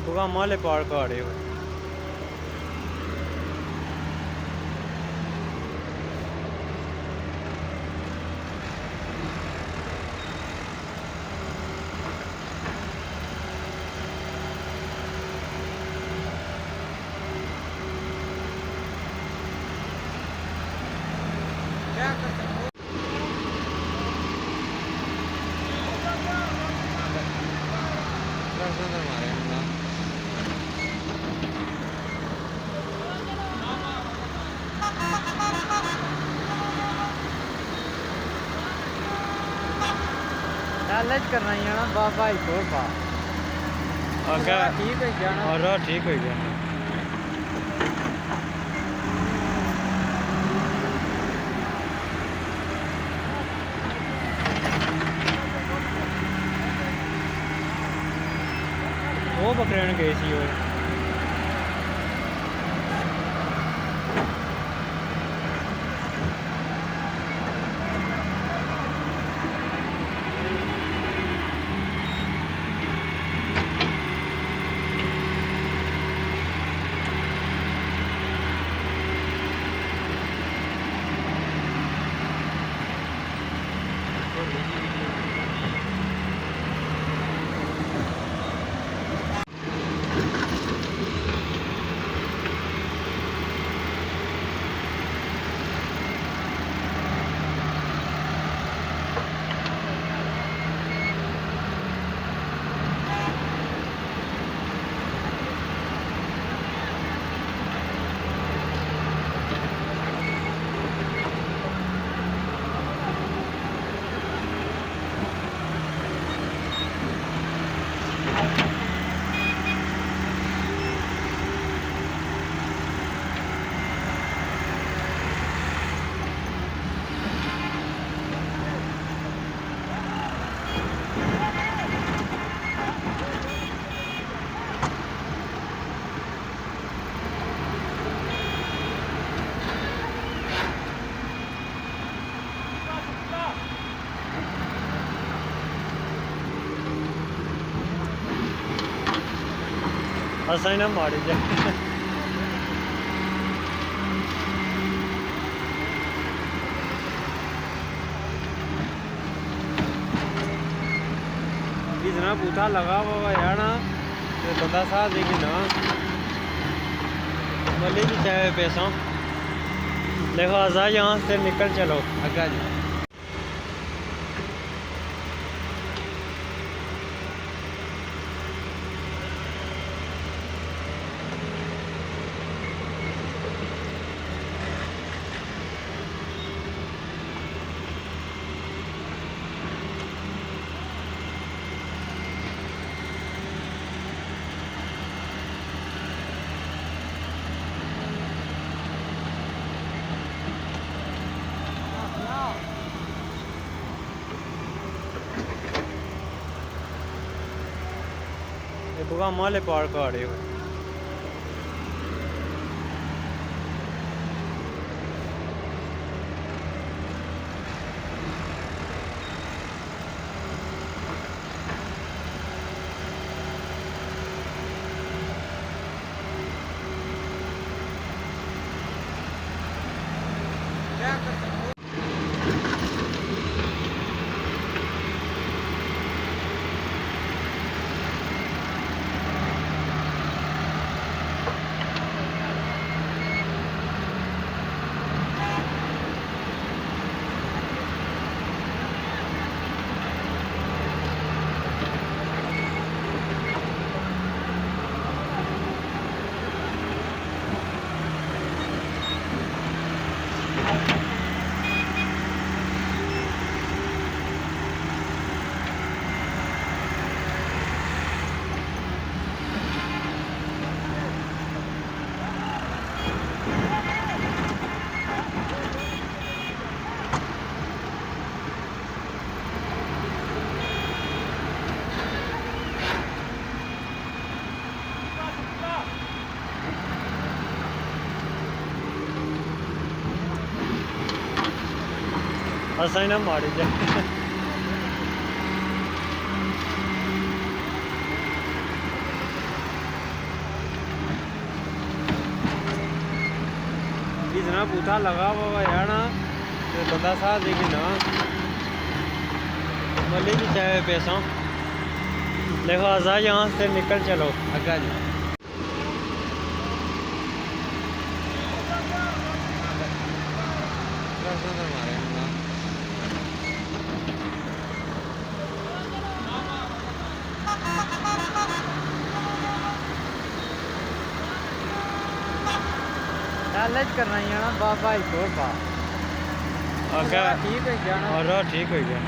ਬਗਾਮਾ ਵਾਲੇ ਪਾਰਕ ਆ ਰਹੇ ਹੋ। लालच करना ही है ना बाबा ही को बा ठीक है जाना और ठीक हो गया। वो बकरे गए सी और असां ना माड़ी जा इतना बूथा लगा हुआ यार ना तो बंदा साथ देखी ना मल्ली भी चाहे पैसा देखो आजा यहाँ से निकल चलो आगे जी। बगामा वाले पार्क आ रहे हो। असां ना माड़ी जा ना बूथा लगा हुआ है ना, तो बंदा साथ देगी ना मल्ली की चाय पैसा लिहाजा यहाँ से निकल चलो आगे जी। लालच करना ही है ना बाबा ही छोड़ बा आगे ठीक है जाना और ठीक हो गया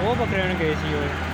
वो पकड़न गए सी वो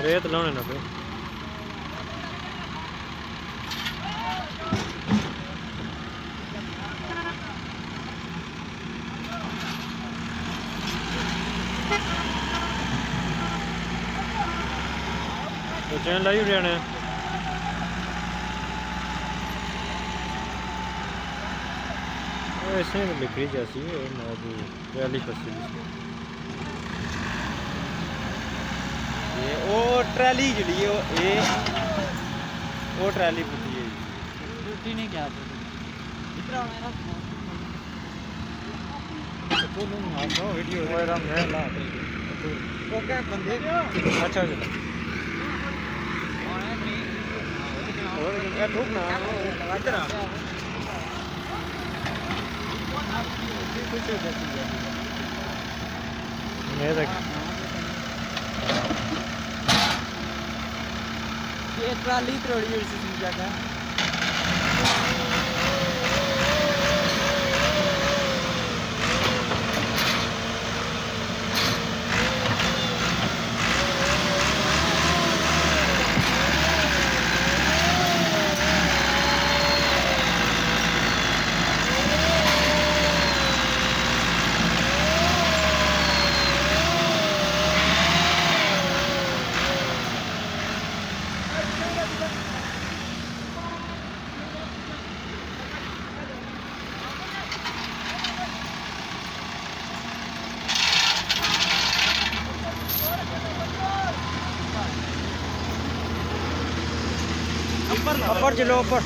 रेत लाने ना पे तो चैन लाई उड़े ने ऐसे में बिक्री जैसी है ना भी 42 ये वो ट्रैली जड़ी है वो ट्रैली पुटी है पुटी ने क्या इतना मेरा तो तुम हाथों वीडियो मेरा मैं ला तो क्या बंदे अच्छा अच्छा और क्या ठोक ना इधर आ कुछ हो जाती है मैं देख ये ट्राली त्रोड़ी हुई सी जगह ऊपर चलो ऊपर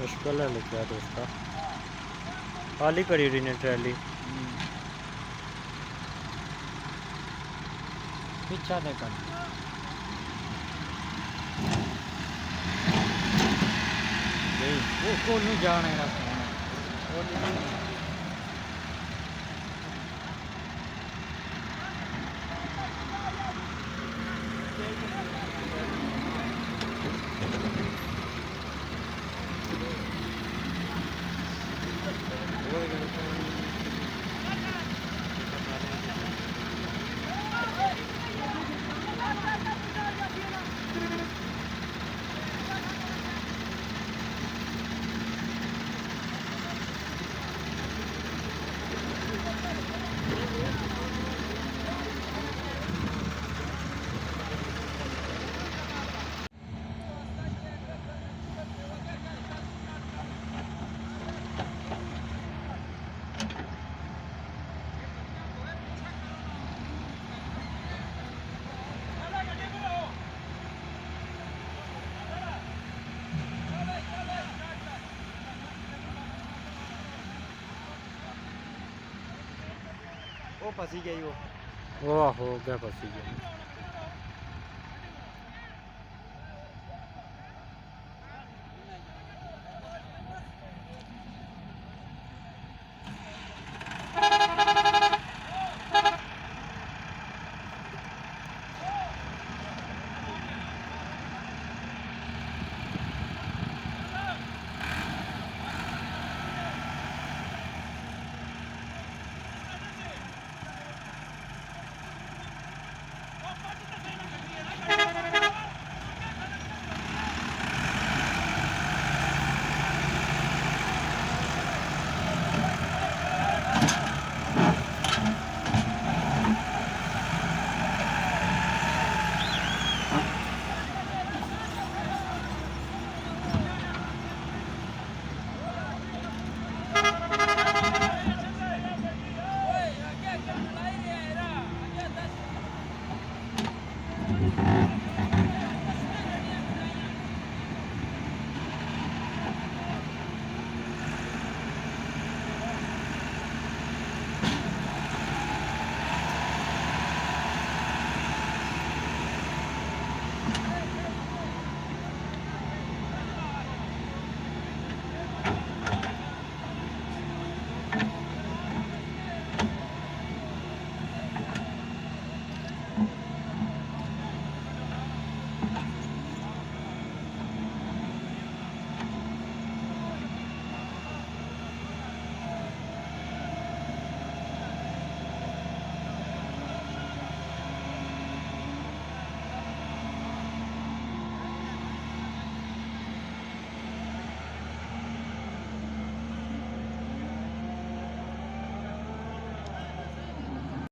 मुश्किल है लिखा तो उसका खाली करी रही ने ट्रैली पिछा देखा वो को नहीं जाने रहा वो फंसी गई वो हो गया फंसी गया